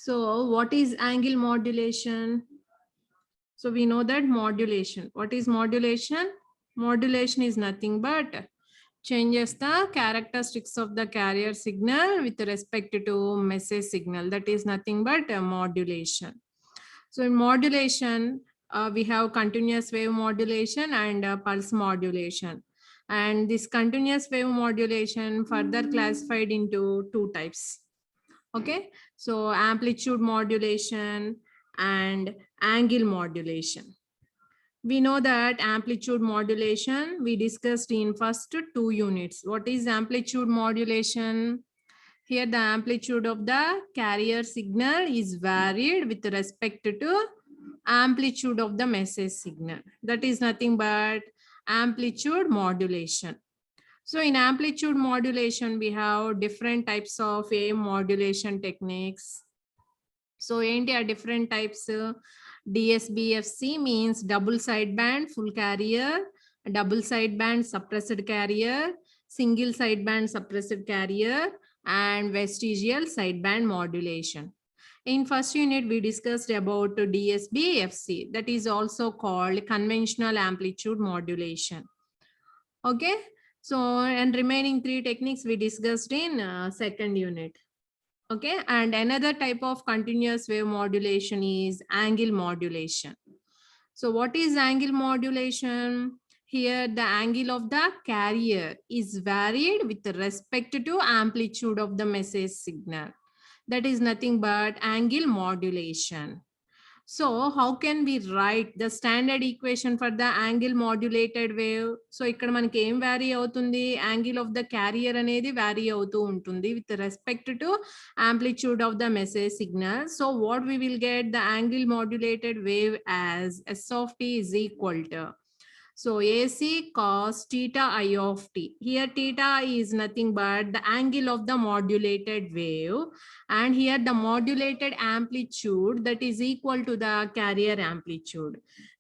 So what is angle modulation? So we know that modulation. What is modulation? Modulation is nothing but changes the characteristics of the carrier signal with respect to message signal. That is nothing but a modulation. So in modulation, we have continuous wave modulation and pulse modulation. And this continuous wave modulation further classified into two types. Okay, so amplitude modulation and angle modulation. We know that amplitude modulation we discussed in first 2 units. What is amplitude modulation? Here the amplitude of the carrier signal is varied with respect to amplitude of the message signal. That is nothing but amplitude modulation. So in amplitude modulation, we have different types of AM modulation techniques. So enti are different types. DSBFC means double sideband full carrier, double sideband suppressed carrier, single sideband suppressed carrier, and vestigial sideband modulation. In first unit, we discussed about DSBFC, that is also called conventional amplitude modulation. Okay, so and remaining 3 techniques we discussed in second unit. Okay, and another type of continuous wave modulation is angle modulation. So what is angle modulation? Here the angle of the carrier is varied with respect to amplitude of the message signal. That is nothing but angle modulation. So how can we write the standard equation for the angle modulated wave? So ఇక్కడ మనకి ఏం vary అవుతుంది? Angle of the carrier అనేది vary అవుతూ ఉంటుంది with respect to amplitude of the message signal. So what we will get the angle modulated wave as S of t is equal to, so AC cos theta I of t. Here theta is nothing but the angle of the modulated wave, and here the modulated amplitude that is equal to the carrier amplitude.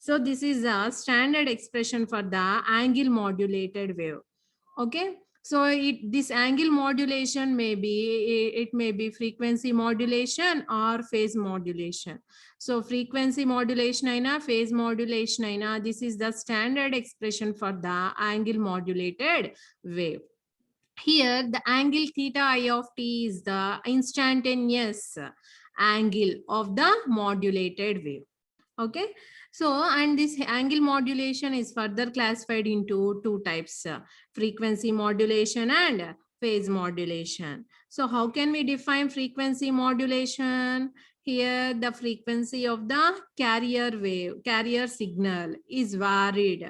So this is a standard expression for the angle modulated wave. Okay. So this angle modulation may be, it may be frequency modulation or phase modulation. So frequency modulation aina, phase modulation aina, this is the standard expression for the angle modulated wave. Here the angle theta I of t is the instantaneous angle of the modulated wave. Okay, so and this angle modulation is further classified into two types, frequency modulation and phase modulation. So how can we define frequency modulation? Here the frequency of the carrier signal is varied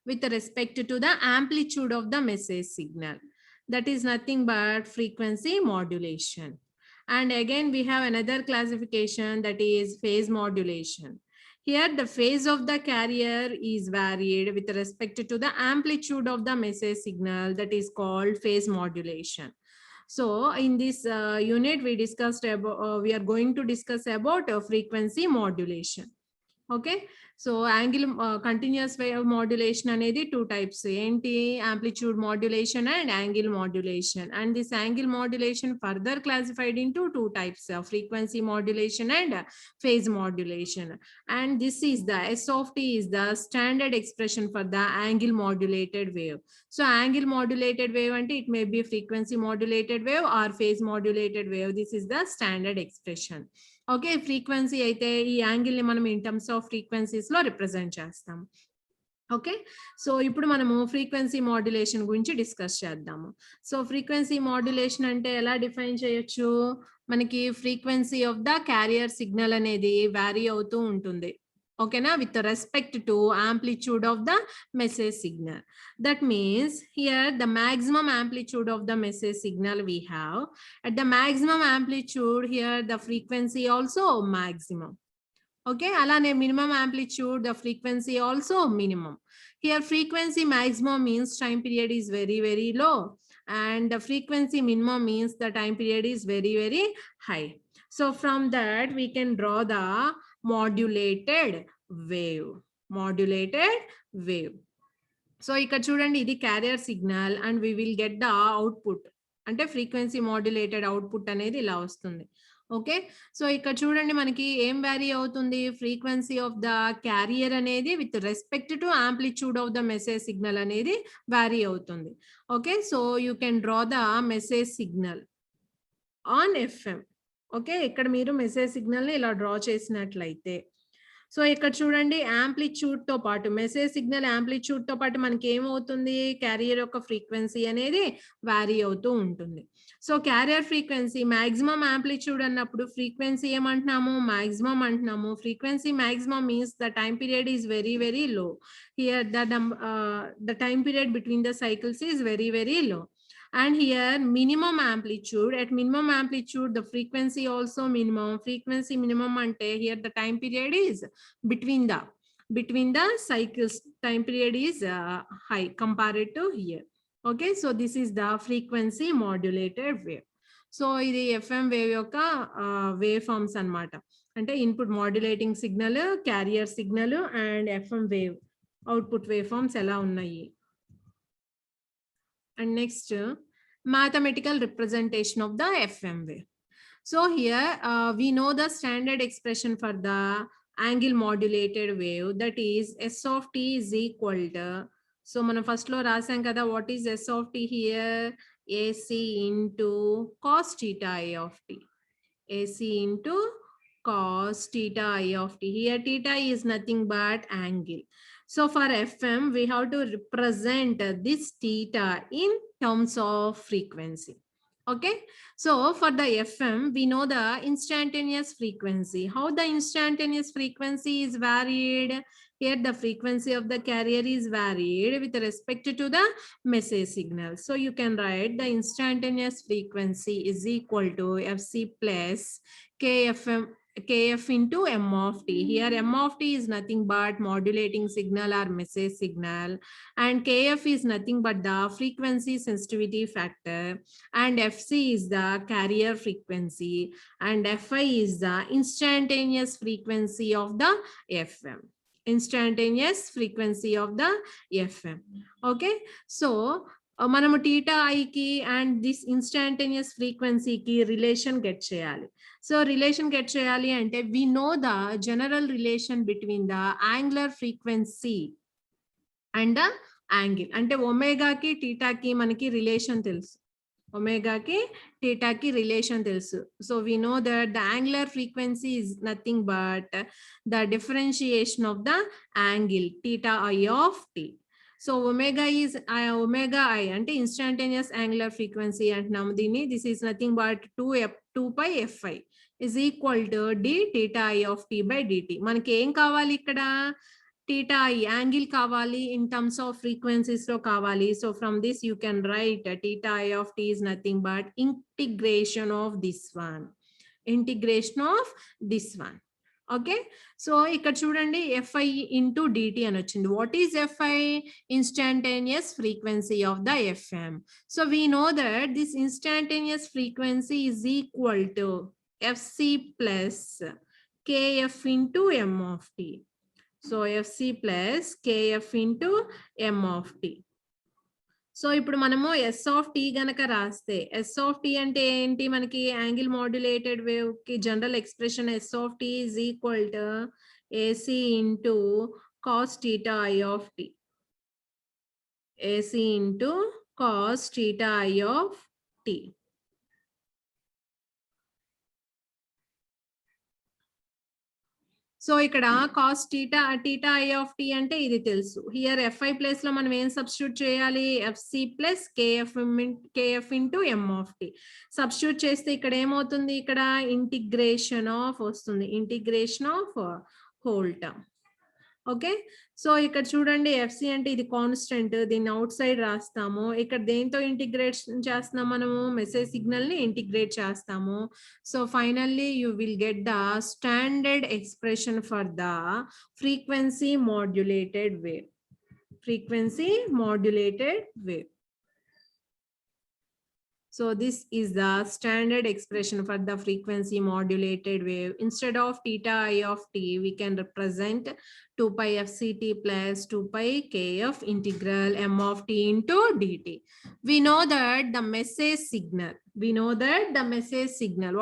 with respect to the amplitude of the message signal. That is nothing but frequency modulation. And again, we have another classification, that is phase modulation. Here, the phase of the carrier is varied with respect to the amplitude of the message signal, that is called phase modulation. So in this unit, we discussed about, we are going to discuss about frequency modulation. Okay, so angle continuous wave modulation అనేది two types ఏంటి, amplitude modulation and angle modulation, and this angle modulation further classified into two types, frequency modulation and phase modulation. And this is the S of t is the standard expression for the angle modulated wave. So angle modulated wave అంటే it may be frequency modulated wave or phase modulated wave. This is the standard expression. Okay, frequency అయితే ఈ యాంగిల్ని మనం in terms of frequencies లో represent చేస్తాం. Okay, so ఇప్పుడు మనము frequency modulation గురించి discuss చేద్దాము. సో ఫ్రీక్వెన్సీ మాడ్యులేషన్ అంటే ఎలా డిఫైన్ చేయొచ్చు? మనకి frequency of the carrier signal అనేది వ్యారీ అవుతూ ఉంటుంది. Okay, now with respect to amplitude of the message signal. That means here the maximum amplitude of the message signal we have. At the maximum amplitude, here the frequency also maximum. Okay, alane minimum amplitude, the frequency also minimum. Here frequency maximum means time period is very, very low, and the frequency minimum means the time period is very, very high. So from that we can draw the modulated wave. So ఇక్కడ చూడండి, ఇది carrier signal and we will get the output, అంటే frequency modulated output అనేది ఇలా వస్తుంది. Okay. So ఇక్కడ చూడండి మనకి ఏం వ్యారీ అవుతుంది, ఫ్రీక్వెన్సీ ఆఫ్ ద క్యారియర్ అనేది with respect to amplitude of the message signal అనేది వ్యారీ అవుతుంది. Okay. So you can draw the message signal on FM. Okay. ఇక్కడ మీరు మెసేజ్ సిగ్నల్ని ఇలా డ్రా చేసినట్లయితే, సో ఇక్కడ చూడండి యాంప్లిట్యూడ్ తో పాటు మెసేజ్ సిగ్నల్ యాంప్లిట్యూడ్ తో పాటు మనకి ఏమవుతుంది, క్యారియర్ యొక్క ఫ్రీక్వెన్సీ అనేది వ్యారీ అవుతూ ఉంటుంది. So carrier frequency maximum amplitude అన్నప్పుడు ఫ్రీక్వెన్సీ ఏమంటున్నాము, మాక్సిమం అంటున్నాము. Frequency maximum means the time period is very very low. Here the time period between the cycles is very very low. And here minimum amplitude, at minimum amplitude the frequency also minimum, frequency minimum ante here the time period is between the cycles, time period is high compared to here. Okay, so this is the frequency modulated wave. So ఇది FM wave యొక్క wave forms అన్నమాట. అంటే input modulating signal, carrier signal and FM wave output wave forms ఎలా ఉన్నాయి. And next, mathematical representation of the FM wave. So here we know the standard expression for the angle modulated wave, that is S of t is equal to, so మనం first లో రాసాం కదా, what is S of t here, AC into cos theta I of t, AC into cos theta I of t. Here theta is nothing but angle. So for FM, we have to represent this theta in terms of frequency. Okay, so for the FM, we know the instantaneous frequency. How the instantaneous frequency is varied? Here the frequency of the carrier is varied with respect to the message signal. So you can write the instantaneous frequency is equal to FC plus kf into m of t. Here m of t is nothing but modulating signal or message signal, and kf is nothing but the frequency sensitivity factor, and fc is the carrier frequency, and fi is the instantaneous frequency of the fm, instantaneous frequency of the fm. Okay, so మనము theta I కి and this instantaneous frequency కి relation get చేయాలి. So relation get చేయాలి అంటే we know the general relation between the angular frequency and the angle. అంటే ఒమేగాకి టీటాకి మనకి relation తెలుసు, ఒమేగాకి టీటాకి relation తెలుసు. So we know that the angular frequency is nothing but the differentiation of the angle theta I of t. So omega is omega I అంటే instantaneous angular frequency అంటున్నాము దీన్ని. This is nothing but 2 pi fi is equal to d theta I of t by dt. మనకి ఏం కావాలి ఇక్కడ, theta I angle కావాలి, in terms of frequencies లో కావాలి. So from this you can write theta I of t is nothing but integration of this one, integration of this one. Okay, so ఇక్కడ చూడండి fi into dt అని వచ్చింది. What is fi? Instantaneous frequency of the fm. So we know that this instantaneous frequency is equal to fc plus kf into m of t. So fc plus kf into m of t. So ఇప్పుడు మనము yes of tea గనక రాస్తే, yes of t అంటే ఏంటి, మనకి angle modulated wave కి general expression s of t is equal to AC into cos theta i of t, AC into cos theta i of t. So ఇక్కడ cos theta i of t అంటే ఇది తెలుసు. Here fi place లో మనం ఏం substitute చేయాలి, fc plus kf into m of t substitute చేస్తే ఇక్కడ ఏమవుతుంది, ఇక్కడ ఇంటిగ్రేషన్ ఆఫ్ వస్తుంది, integration of whole term. Okay, so ఇక్కడ చూడండి fc అంటే ఇది కాన్స్టెంట్, దీన్ని అవుట్ సైడ్ రాస్తాము. ఇక్కడ దేంతో ఇంటిగ్రేట్ చేస్తున్నాం మనము, మెసేజ్ సిగ్నల్ ని ఇంటిగ్రేట్ చేస్తాము. So finally you will get the standard expression for the frequency modulated wave, frequency modulated wave. So this is the standard expression for the frequency modulated wave. Instead of theta I of t, we can represent 2 pi fct plus 2 pi kf integral m of t into dt. We know that the message signal,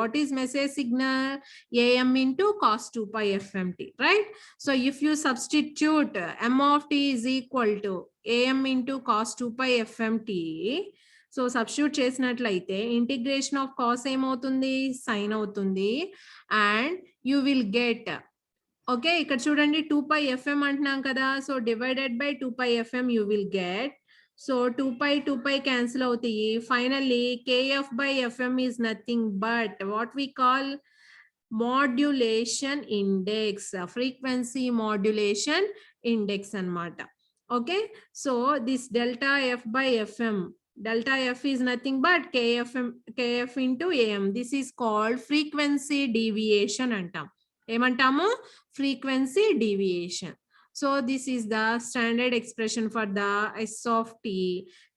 what is message signal? Am into cos 2 pi fmt, right? So if you substitute m of t is equal to am into cos 2 pi fmt, so substitute చేసినట్లయితే integration of cos ఏమవుతుంది? Sine అవుతుంది. And you will get, okay ఇక్కడ చూడండి 2 pi FM అంటున్నాం కదా, so divided by 2 pi FM you will get. So 2 pi cancel అవుతాయి. Finally KF by FM is nothing but what we call modulation index, frequency modulation index అన్నమాట. Okay, so this delta f by fm, delta f is nothing but kf into am. This is called frequency deviation antam. ఏమంటాము? frequency deviation. So this is the standard expression for the s of t.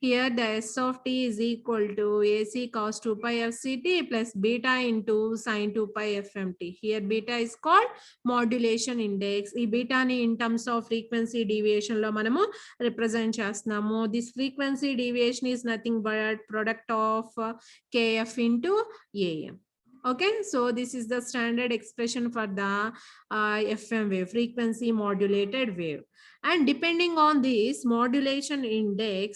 Here the s of t is equal to ac cos 2 pi fct plus beta into sin 2 pi fmt. Here beta is called modulation index. ఈ beta ni in terms of frequency deviation lo manamu represent చేస్తున్నాము. This frequency deviation is nothing but product of kf into am. Okay, so this is the standard expression for the FM wave, frequency modulated wave. And depending on this modulation index,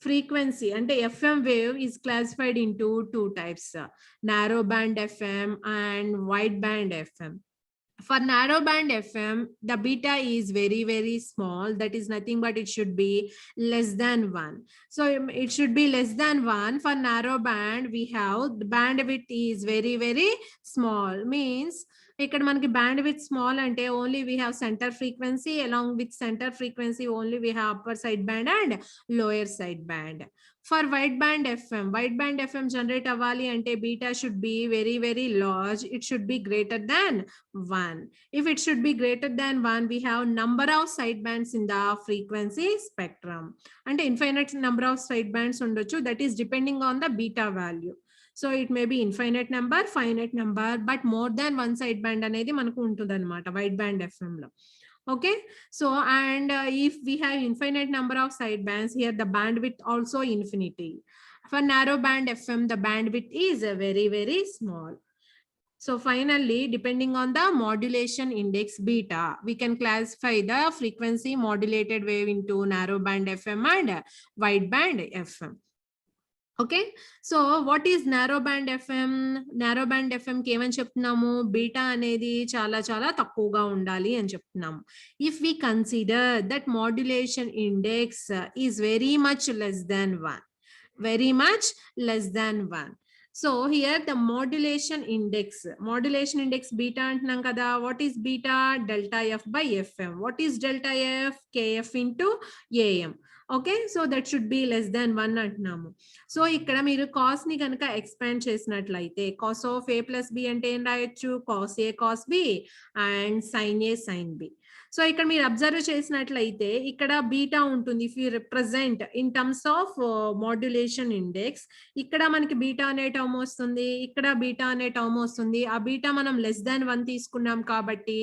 frequency and FM wave is classified into two types, narrow band FM and wide band FM. For narrow band FM, the beta is very, very small. That is nothing but it should be less than 1. So it should be less than 1. For narrow band, we have the bandwidth is very, very small. Means ఇక్కడ మనకి bandwidth small అంటే only we have center frequency. Along with center frequency only we have upper side band and lower side band. For wide band FM generate అవ్వాలి అంటే beta should be very, very large. It should be greater than 1. If it should be greater than 1, we have number of side bands in the frequency spectrum. And infinite number of side bands ఉండొచ్చు. That is depending on the beta value. So it may be infinite number, finite number, but more than one side band అనేది మనకు ఉంటుంది అన్నమాట wide band FM లో. Okay, so and if we have infinite number of side bands, here the bandwidth also infinity. For narrow band FM, the bandwidth is very, very small. So finally, depending on the modulation index beta, we can classify the frequency modulated wave into narrow band FM and wide band FM. Okay, so what is narrow band FM? Narrow band FM కి ఏమని చెప్తున్నాము? Beta అనేది చాలా చాలా తక్కువగా ఉండాలి అని చెప్తున్నాము. If we consider that modulation index is very much less than 1, very much less than 1. So here the modulation index beta antunam kada. What is beta? Delta f by fm. What is delta f? Kf into am. Okay, so that should be less than 1 అంటున్నాము. So ఇక్కడ మీరు cos ని కనుక expand చేసినట్లయితే cos of a plus b అంటే ఏం రాయొచ్చు? Cos a cos b and sine a sine b. So ఇక్కడ మీరు అబ్జర్వ్ చేసినట్లయితే ఇక్కడ బీటా ఉంటుంది. If you represent in terms of modulation index, ఇక్కడ మనకి బీటా అనే టర్మ్ వస్తుంది, ఇక్కడ బీటా అనే టర్మ్ వస్తుంది. ఆ బీటా మనం లెస్ దాన్ 1 తీసుకున్నాం కాబట్టి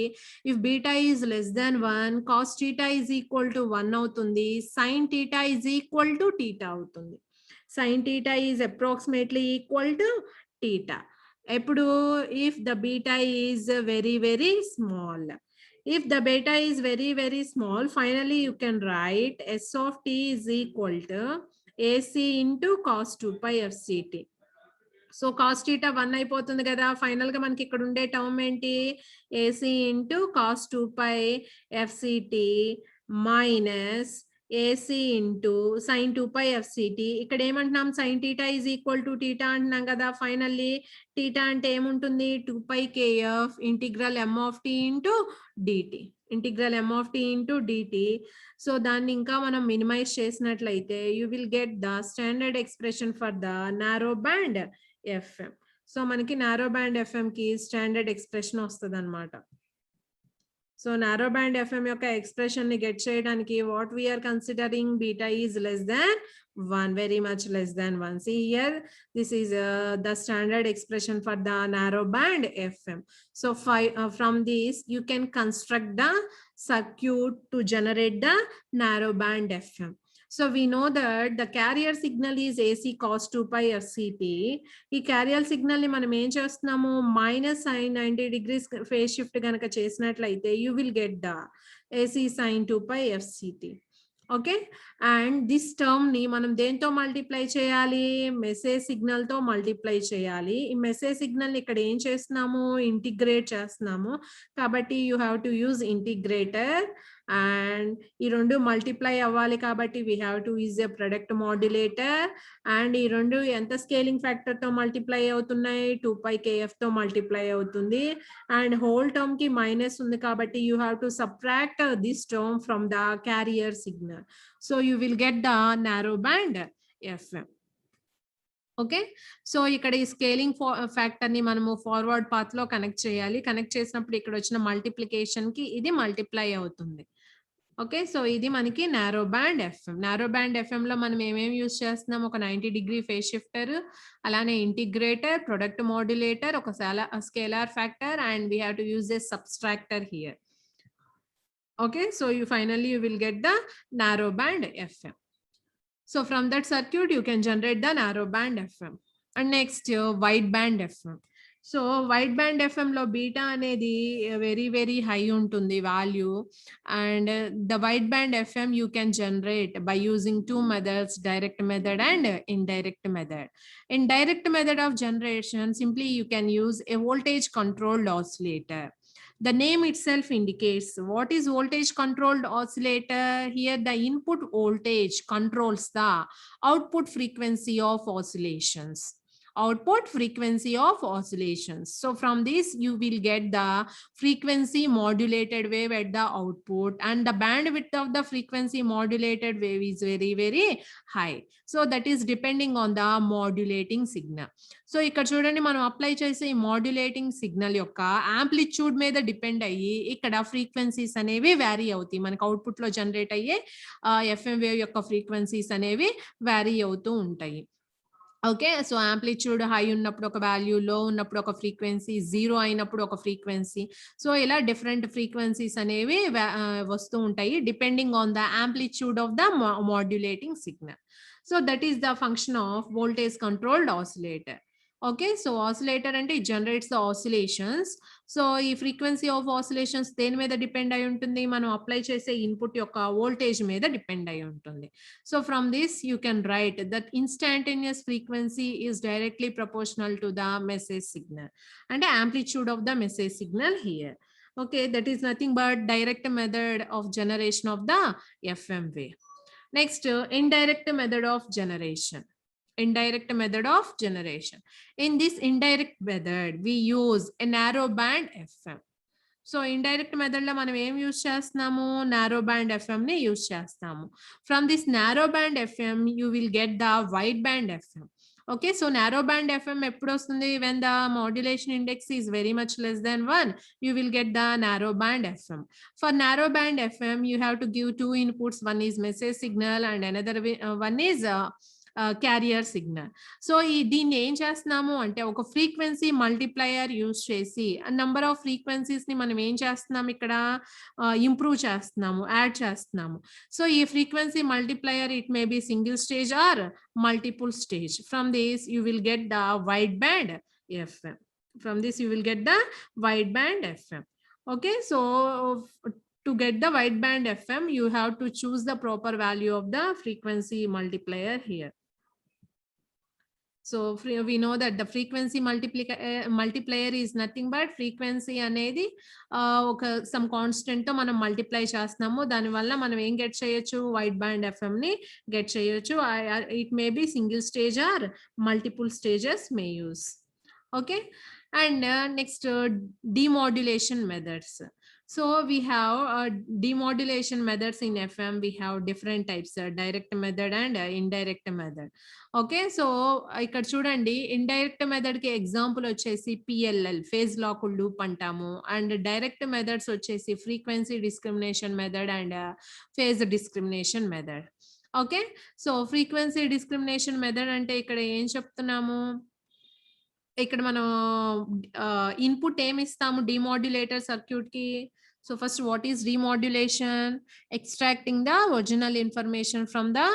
if beta is less than 1, cos theta is equal to 1 అవుతుంది, sine theta is equal to theta అవుతుంది. Sine theta is approximately equal to theta. ఎప్పుడు? If the beta is very, very small. If the beta is very, very small, finally you can write s of t is equal to ac into cos 2 pi fct. So cos theta 1 అయిపోతుంది కదా. Final గా మనకి ఇక్కడ ఉండే term ఏంటి? ac into cos 2 pi fct minus ac into sin 2 pi fct. ఇక్కడ ఏమంటున్నాం? sin theta is equal to theta అంటున్నాం కదా. ఫైనల్లీ theta అంటే ఏముంటుంది? 2 pi kf integral m of t into dt. Integral m of t into dt. So దాన్ని ఇంకా మనం minimise చేసినట్లయితే you will get the standard expression for the narrow band FM. So మనకి narrow band FM కి standard expression వస్తుంది అన్నమాట. So narrow band FM యొక్క expression ని గెట్ చేయడానికి what we are considering, beta is less than 1, very much less than 1. See here, this is the standard expression for the narrow band FM. So from this, you can construct the circuit to generate the narrow band FM. So we know that the carrier signal is AC cos 2 pi FCT. ఈ carrier signal ని మనం ఏం చేస్తున్నాము minus sine 90 degrees phase shift గనక చేసినట్లయితే you will get the AC sine 2 pi FCT. Okay and this term ని మనం దేంతో మల్టిప్లై చేయాలి మెసేజ్ సిగ్నల్ తో మల్టిప్లై చేయాలి ఈ మెసేజ్ సిగ్నల్ ని ఇక్కడ ఏం చేస్తున్నాము ఇంటిగ్రేట్ చేస్తున్నాము కాబట్టి you have to use integrator and ఈ రెండు మల్టిప్లై అవ్వాలి కాబట్టి we have to use a product modulator and ఈ రెండు ఎంత స్కేలింగ్ ఫ్యాక్టర్ తో మల్టిప్లై అవుతున్నాయి 2 pi kf తో మల్టిప్లై అవుతుంది అండ్ హోల్ టర్మ్ కి మైనస్ ఉంది కాబట్టి you have to subtract this term from the carrier signal so you will get the narrow band FM. Okay so ఇక్కడ ఈ స్కేలింగ్ ఫ్యాక్టర్ ని మనము ఫార్వర్డ్ పాత్ లో కనెక్ట్ చేయాలి కనెక్ట్ చేసినప్పుడు ఇక్కడ వచ్చిన మల్టిప్లికేషన్ కి ఇది మల్టిప్లై అవుతుంది ఓకే సో ఇది మనకి narrow band FM. Narrow band FM లో మనం ఏమేమి యూజ్ చేస్తున్నాం ఒక 90 degree ఫేజ్ షిఫ్టర్ అలానే ఇంటిగ్రేటర్ ప్రొడక్ట్ మాడ్యులేటర్ ఒక scalar factor and we have to use a subtractor here okay so you finally you will get the narrow band FM. So from that circuit, you can generate the narrow band FM. And next, wide band FM. So wide band FM lo beta anedi very, very high untundi value. And the wide band FM you can generate by using two methods, direct method and indirect method. In direct method of generation, simply you can use a voltage controlled oscillator. The name itself indicates what is voltage controlled oscillator. Here the input voltage controls the output frequency of oscillations. Output frequency of oscillations. So from this you will get the frequency modulated wave at the output and the bandwidth of the frequency modulated wave is very, very high. So that is depending on the modulating signal. So ఇక్కడ చూడండి మనం apply చేసే ఈ modulating signal యొక్క amplitude మీద depend అయ్యి ఇక్కడ frequencies అనేవి వ్యారీ అవుతాయి మనకు అవుట్పుట్ లో జనరేట్ అయ్యే FM వేవ్ యొక్క ఫ్రీక్వెన్సీస్ అనేవి వ్యారీ అవుతూ ఉంటాయి ఓకే సో యాంప్లిట్యూడ్ హై ఉన్నప్పుడు ఒక వాల్యూ లో ఉన్నప్పుడు ఒక ఫ్రీక్వెన్సీ జీరో అయినప్పుడు ఒక ఫ్రీక్వెన్సీ సో ఇలా డిఫరెంట్ ఫ్రీక్వెన్సీస్ అనేవి వస్తూ ఉంటాయి depending on the amplitude of the modulating signal so that is the function of voltage controlled oscillator okay so oscillator అంటే it generates the oscillations so ఈ frequency of oscillations దేని మీద depend అయి ఉంటుంది మనం అప్లై చేసే ఇన్పుట్ యొక్క voltage మీద డిపెండ్ అయి ఉంటుంది so from this you can write that instantaneous frequency is directly proportional to the message signal అంటే amplitude of the message signal here okay that is nothing but direct method of generation of the FM wave. Next indirect method of generation. Indirect method of generation. In this indirect method, we use a narrow band FM. So indirect method lo manam em use chestnamu narrow band FM ni use chestamu. From this narrow band FM you will get the wide band FM. Okay, so narrow band FM eppudu ostundi when the modulation index is very much less than 1 you will get the narrow band FM. For narrow band FM you have to give two inputs, one is message signal and another one is carrier signal so ఈ దీన్ని ఏం చేస్తున్నాము అంటే ఒక frequency multiplier use చేసి number of frequencies ని మనం ఏం చేస్తున్నాము ఇక్కడ ఇంప్రూవ్ చేస్తున్నాము యాడ్ చేస్తున్నాము సో ఈ frequency multiplier it may be single stage or multiple stage from this you will get the wide band FM. From this you will get the wide band FM. Okay, so to get the wide band FM you have to choose the proper value of the frequency multiplier here. So we know that the frequency multiplier is nothing but frequency అనేది ఒక some constant తో మనం multiply చేస్తున్నాము దాని వల్ల మనం ఏం get చేయొచ్చు వైడ్ బ్యాండ్ FM ని గెట్ చేయొచ్చు it may be single stage or multiple stages may use okay and next demodulation methods. So we have demodulation methods in FM. We have different types, direct method and indirect method. Okay, so ఇక్కడ చూడండి indirect method కి example వచ్చేసి PLL phase lock loop అంటాము and direct methods వచ్చేసి frequency discrimination method and phase discrimination method. Okay. So frequency discrimination method అంటే ఇక్కడ ఏం చెప్తున్నాము? ఇక్కడ మనం ఇన్పుట్ ఏమి ఇస్తాము డీమోడ్యులేటర్ సర్క్యూట్‌కి. So first what is demodulation? Extracting the original information from the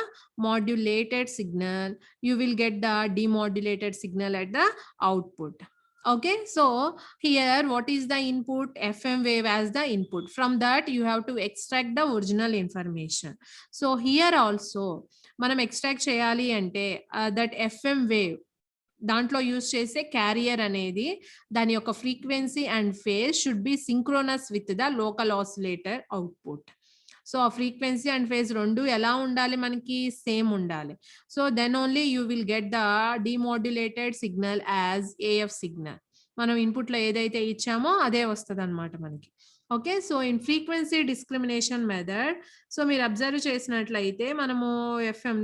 modulated signal. You will get the demodulated signal at the output. Okay, so here what is the input? FM wave as the input. From that you have to extract the original information. So here also మనం extract చేయాలి అంటే that FM wave దాంట్లో use చేసే carrier అనేది దాని యొక్క frequency and phase should be synchronous with the local oscillator output. So ఆ frequency and phase రెండు ఎలా ఉండాలి? మనకి సేమ్ ఉండాలి. So then only you will get the demodulated signal as AF signal. మనం ఇన్పుట్ లో ఏదైతే ఇచ్చామో అదే వస్తుంది అనమాట మనకి. Okay, so in frequency discrimination method, so మీరు అబ్జర్వ్ చేసినట్లయితే మనము ఎఫ్ఎం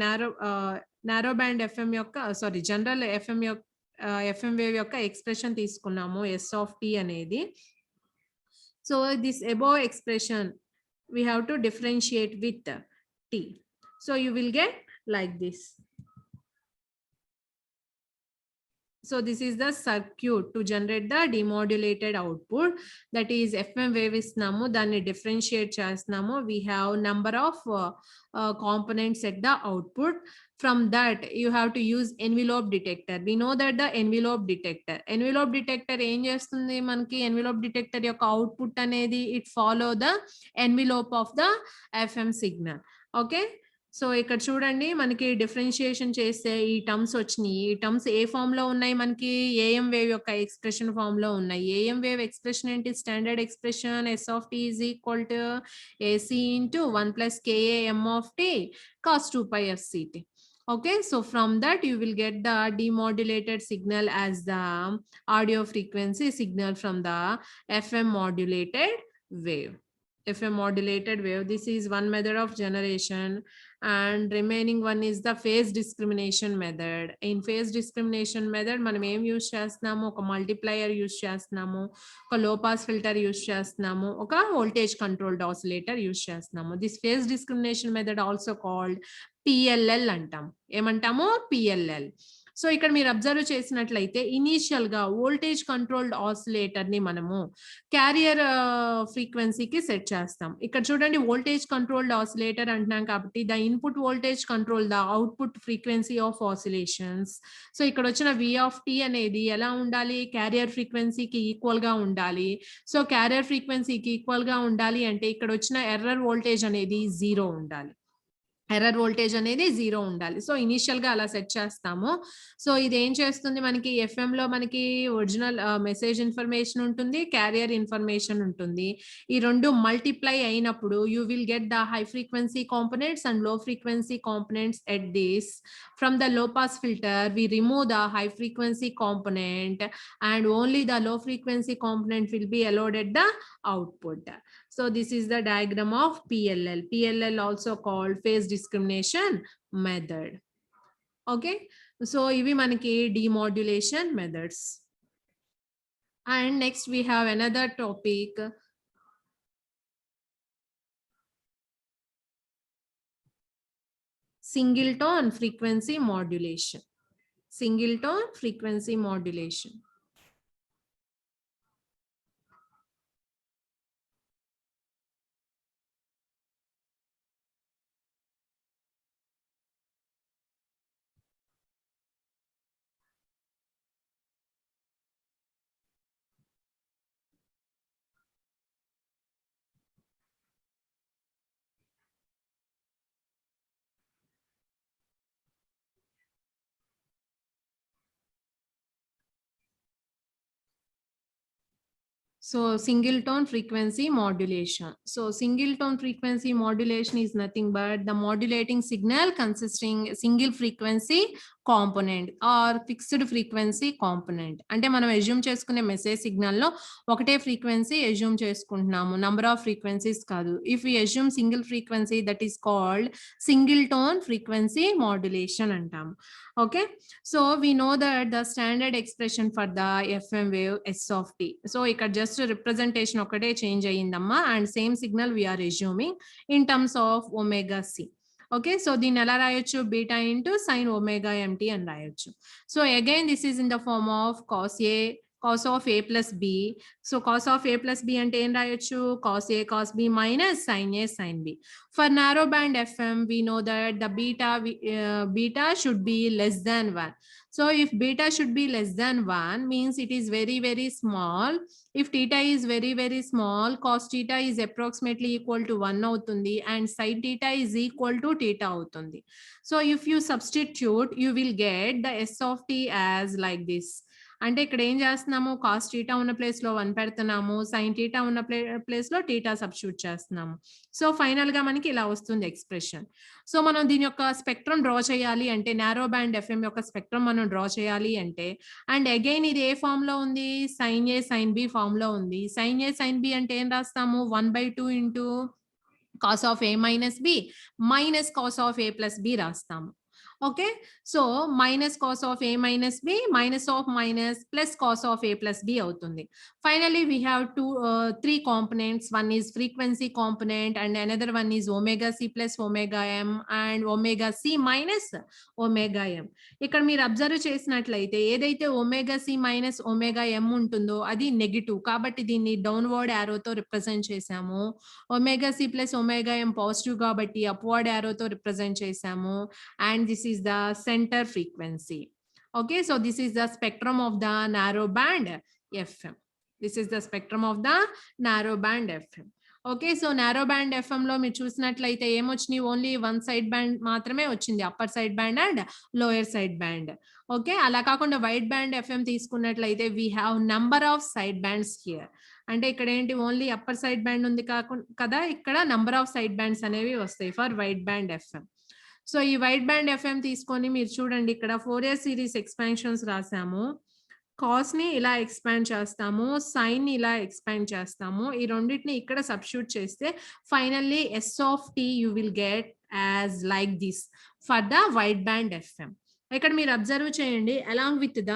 నారో బ్యాండ్ ఎఫ్ఎం యొక్క జనరల్ ఎఫ్ఎం యొక్క ఎఫ్ఎం వేవ్ యొక్క ఎక్స్ప్రెషన్ తీసుకున్నాము ఎస్ ఆఫ్ టీ అనేది. So this above expression we have to differentiate with t. So you will get like this. So this is the circuit to generate the demodulated output, that is FM wave isnamu danni differentiate chestunnamu. We have number of components at the output. From that you have to use envelope detector. We know that the envelope detector em chestundi manaki envelope detector yokka output anedi it follow the envelope of the FM signal. Okay, so ఇక్కడ చూడండి మనకి differentiation చేస్తే ఈ terms వచ్చినాయి. ఈ terms ఏ form లో ఉన్నాయి? మనకి ఏఎం వేవ్ యొక్క ఎక్స్ప్రెషన్ ఫామ్ లో ఉన్నాయి. ఏఎం వేవ్ ఎక్స్ప్రెషన్ ఏంటి? Standard expression s of t is equal to AC into 1 + KAM of t cos 2 pi FCT. Okay, so from that you will get the demodulated signal as the audio frequency signal from the FM modulated wave. FM modulated wave, this is one method of generation, and remaining one is the phase discrimination method. In phase discrimination method మనం ఏం use చేస్తున్నాము? ఒక multiplier use చేస్తున్నాము, ఒక లో pass filter use చేస్తున్నాము, ఒక voltage controlled oscillator use చేస్తున్నాము. This phase discrimination method also called PLL అంటాం. ఏమంటాము? PLL. సో ఇక్కడ మీరు అబ్జర్వ్ చేసినట్లయితే ఇనీషియల్ గా వోల్టేజ్ కంట్రోల్డ్ ఆసిలేటర్ ని మనము క్యారియర్ ఫ్రీక్వెన్సీకి సెట్ చేస్తాం. ఇక్కడ చూడండి వోల్టేజ్ కంట్రోల్డ్ ఆసిలేటర్ అంటున్నాం కాబట్టి the input voltage control the output frequency of oscillations. So ఇక్కడ వచ్చిన V of t అనేది ఎలా ఉండాలి? క్యారియర్ ఫ్రీక్వెన్సీకి ఈక్వల్ గా ఉండాలి. సో క్యారియర్ ఫ్రీక్వెన్సీకి ఈక్వల్ గా ఉండాలి అంటే ఇక్కడ వచ్చిన ఎర్రర్ వోల్టేజ్ అనేది 0 ఉండాలి. ఎర్రర్ వోల్టేజ్ అనేది 0 ఉండాలి. సో ఇనిషియల్ గా అలా సెట్ చేస్తాము. సో ఇది ఏం చేస్తుంది? మనకి ఎఫ్ఎం లో మనకి ఒరిజినల్ మెసేజ్ ఇన్ఫర్మేషన్ ఉంటుంది, క్యారియర్ ఇన్ఫర్మేషన్ ఉంటుంది. ఈ రెండు మల్టిప్లై అయినప్పుడు you will get the high frequency components and low frequency components at this. From the low pass filter we remove the high frequency component and only the low frequency component will be allowed at the output. So this is the diagram of PLL. PLL also called phase discrimination method. Okay, so ivi manaki demodulation methods. And next we have another topic, singleton frequency modulation. Singleton frequency modulation. So singleton frequency modulation. So singleton frequency modulation is nothing but the modulating signal consisting single frequency component or fixed frequency component. అంటే మనం assume చేసుకునే message signal లో ఒకటే frequency assume చేసుకుంటున్నాము, number of frequencies కాదు. If we assume single frequency, that is called singleton frequency modulation అంటాము. Okay, so we know that the standard expression for the FM wave S of t. So ఇక్కడ just representation ఒకటే change అయ్యిందమ్మా, and same signal we are assuming in terms of omega c. Okay, so దీన్ని ఎలా రాయొచ్చు beta into sine omega m t అని రాయొచ్చు. So again this is in the form of cos of a plus b. So cos of a plus b అంటే ఏం రాయొచ్చు cos a cos b minus sin a sin b. For narrow band FM we know that the beta should be less than 1. So if beta should be less than 1 means it is very very small. If theta is very very small, cos theta is approximately equal to 1 అవుతుంది and sin theta is equal to theta అవుతుంది. So if you substitute, you will get the s of t as like this. అంటే ఇక్కడ ఏం చేస్తున్నాము cos theta ఉన్న place లో 1 పెడుతున్నాము, sine theta ఉన్న ప్లేస్ లో టీటా సబ్స్టిట్యూట్ చేస్తున్నాము. సో ఫైనల్ గా మనకి ఇలా వస్తుంది ఎక్స్ప్రెషన్. సో మనం దీని యొక్క స్పెక్ట్రమ్ డ్రా చేయాలి అంటే నారో బ్యాండ్ ఎఫ్ఎం యొక్క స్పెక్ట్రమ్ మనం డ్రా చేయాలి అంటే అండ్ అగైన్ ఇది ఏ ఫామ్ లో ఉంది sign a sine B form లో ఉంది. సైన్ ఏ సైన్ బి అంటే ఏం రాస్తాము 1/2 into cos of a minus b minus cos of a plus b రాస్తాము. Okay, so minus cos of a minus b minus of minus plus cos of a plus b అవుతుంది. Finally we have three components. One is frequency component and another one is omega c plus omega m and omega c minus omega m. ఇక్కడ మీరు observe చేసినట్లయితే ఏదైతే omega c minus omega m ఉంటుందో అది negative కాబట్టి దీన్ని downward యారోతో represent చేసాము. omega c plus omega m positive కాబట్టి అప్వర్డ్ యారోతో రిప్రజెంట్ చేసాము. And this is the center frequency. Okay, so this is the spectrum of the narrow band FM. This is the spectrum of the narrow band FM. Okay, so narrow band FM లో మీరు చూసినట్లయితే ఏమొచ్చినాయి only one side band మాత్రమే వచ్చింది, upper side band and lower side band. Okay, అలా కాకుండా wide band FM తీసుకున్నట్లయితే we have number of side bands here. అంటే ఇక్కడ ఏంటి ఓన్లీ అప్పర్ సైడ్ బ్యాండ్ ఉంది కదా, ఇక్కడ నంబర్ ఆఫ్ సైడ్ బ్యాండ్స్ అనేవి వస్తాయి for wide band FM. So ఈ వైడ్ బ్యాండ్ ఎఫ్ఎం తీసుకొని మీరు చూడండి ఇక్కడ ఫోరియర్ సిరీస్ ఎక్స్పాన్షన్స్ రాసాము. కాస్ ని ఇలా ఎక్స్పాండ్ చేస్తాము, సైన్ ని ఇలా ఎక్స్పాండ్ చేస్తాము. ఈ రెండింటిని ఇక్కడ సబ్స్టిట్యూట్ చేస్తే finally s of t you will get as like this for the wide band FM. ఇక్కడ మీరు అబ్జర్వ్ చేయండి along with the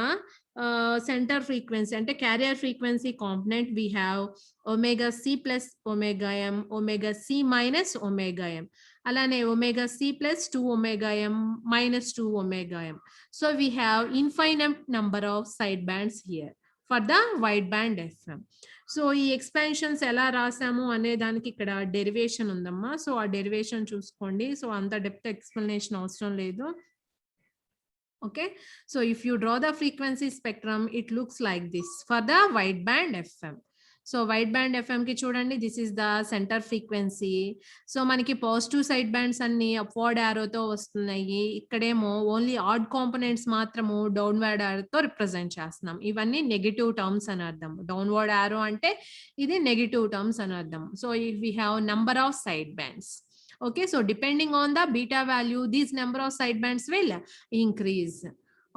centre frequency అంటే carrier frequency component we have omega c plus omega m, omega c minus omega m, అలానే omega c plus 2 omega m minus 2 omega m. So we have infinite number of side bands here for the wide band FM. So ఈ expansions ఎలా రాసాము అనే దానికి ఇక్కడ derivation ఉందమ్మా. So ఆ derivation చూసుకోండి. So అంత డెప్త్ ఎక్స్ప్లెనేషన్ అవసరం లేదు. Okay, so if you draw the frequency spectrum it looks like this for the wide band FM. So wide band FM ki chudandi, this is the center frequency. So manaki positive side bands anni upward arrow tho vastunayi, ikkademo only odd components maatramu downward arrow tho represent chestunam. Ivanni negative terms ani ardham. Downward arrow ante idi negative terms ani ardham. So if we have number of side bands. Okay, so depending on the beta value, these number of side bands will increase.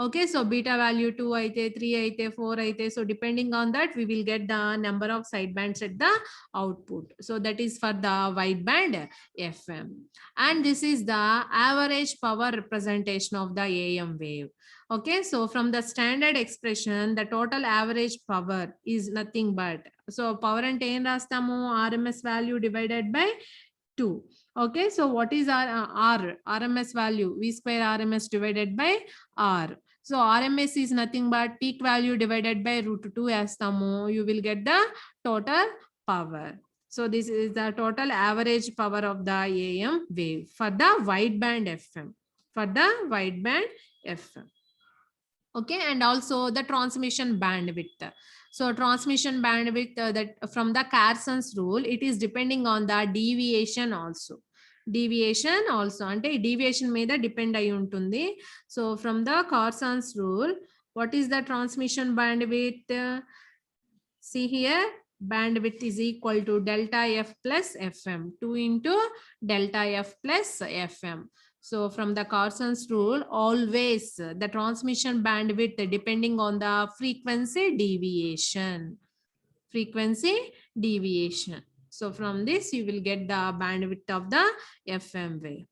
Okay, so beta value 2 aite, 3 aite, 4 aite. So depending on that, we will get the number of side bands at the output. So that is for the wide band FM. And this is the average power representation of the AM wave. Okay, so from the standard expression, the total average power is nothing but, so power ante em rastamu RMS value divided by 2. Okay, so what is our RMS value? V square RMS divided by R. So RMS is nothing but peak value divided by √2 astamu. You will get the total power. So this is the total average power of the AM wave for the wide band FM. For the wide band FM. Okay, and also the transmission bandwidth. So transmission bandwidth that from the Carson's rule, it is depending on the deviation also. Deviation also ante deviation meeda depend ayi untundi. So from the Carson's rule, what is the transmission bandwidth? See here, bandwidth is equal to delta F plus FM, 2 into delta F plus FM. So from the Carson's rule, always the transmission bandwidth depending on the frequency deviation. Frequency deviation. So from this you will get the bandwidth of the FM wave.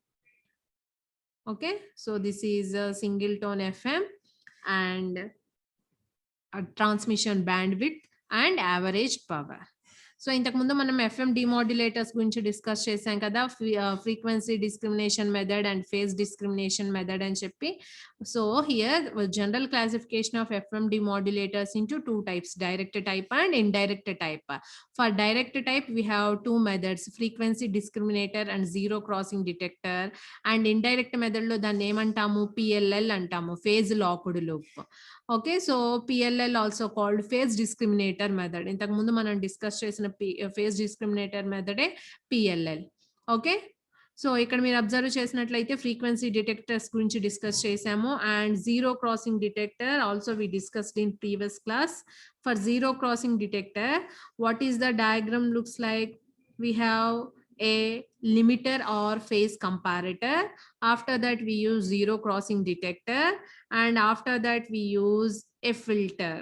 Okay, so this is a single tone FM and a transmission bandwidth and average power. So ఇంతకు ముందు మనం FM demodulators గురించి discuss చేసాం కదా, frequency discrimination method and phase discrimination method అని చెప్పి. So here general classification of FM demodulators into 2 types, direct type and indirect type. For direct type we have 2 methods, frequency discriminator and zero crossing detector. And indirect method లో దాన్ని ఏమంటాము, PLL అంటాము, phase locked loop. Okay, so PLL also called phase discriminator method. ఇంతకు ముందు మనం డిస్కస్ చేసిన phase discriminator మెథడే PLL. ఓకే, సో ఇక్కడ మీరు అబ్జర్వ్ చేసినట్లయితే ఫ్రీక్వెన్సీ డిటెక్టర్స్ గురించి డిస్కస్ చేసాము. And zero crossing detector also we discussed in previous class. For zero crossing detector, what is the diagram looks like? We have a limiter or phase comparator. After that we use zero crossing detector, and after that we use a filter.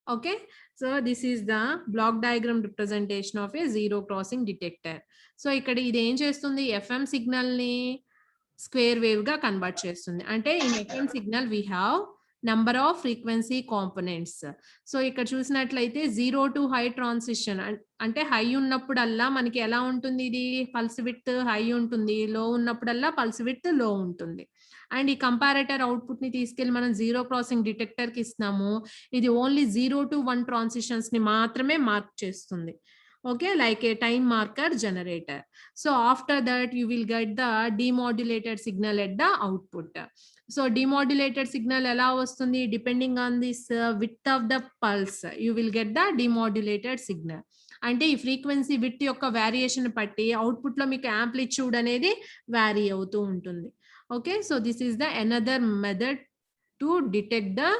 Okay, so this is the block diagram representation of a zero crossing detector. So ఇక్కడ ఇది ఏం చేస్తుంది, FM signal ని square wave గా convert చేస్తుంది. అంటే in FM signal we have number off frequency components. So ఇక్కడ చూసినట్లయితే 0 to high ట్రాన్సిషన్ అంటే హై ఉన్నప్పుడల్లా మనకి ఎలా ఉంటుంది, ఇది పల్స్ విడ్త్ హై ఉంటుంది, లో ఉన్నప్పుడల్లా పల్స్ విడ్త్ లో ఉంటుంది. అండ్ ఈ కంపారేటర్ అవుట్పుట్ ని తీసుకెళ్లి మనం జీరో క్రాసింగ్ డిటెక్టర్ కి ఇస్తున్నాము. ఇది ఓన్లీ 0 to 1 ట్రాన్సిషన్స్ ని మాత్రమే మార్క్ చేస్తుంది. Okay, like a time marker generator. So after that you will get the demodulated signal at the output. So demodulated signal ela vastundi, depending on this width of the pulse you will get the demodulated signal. అంటే ఈ frequency width యొక్క variation బట్టి output లో మీకు amplitude అనేది vary అవుతూ ఉంటుంది. Okay, so this is the another method to detect the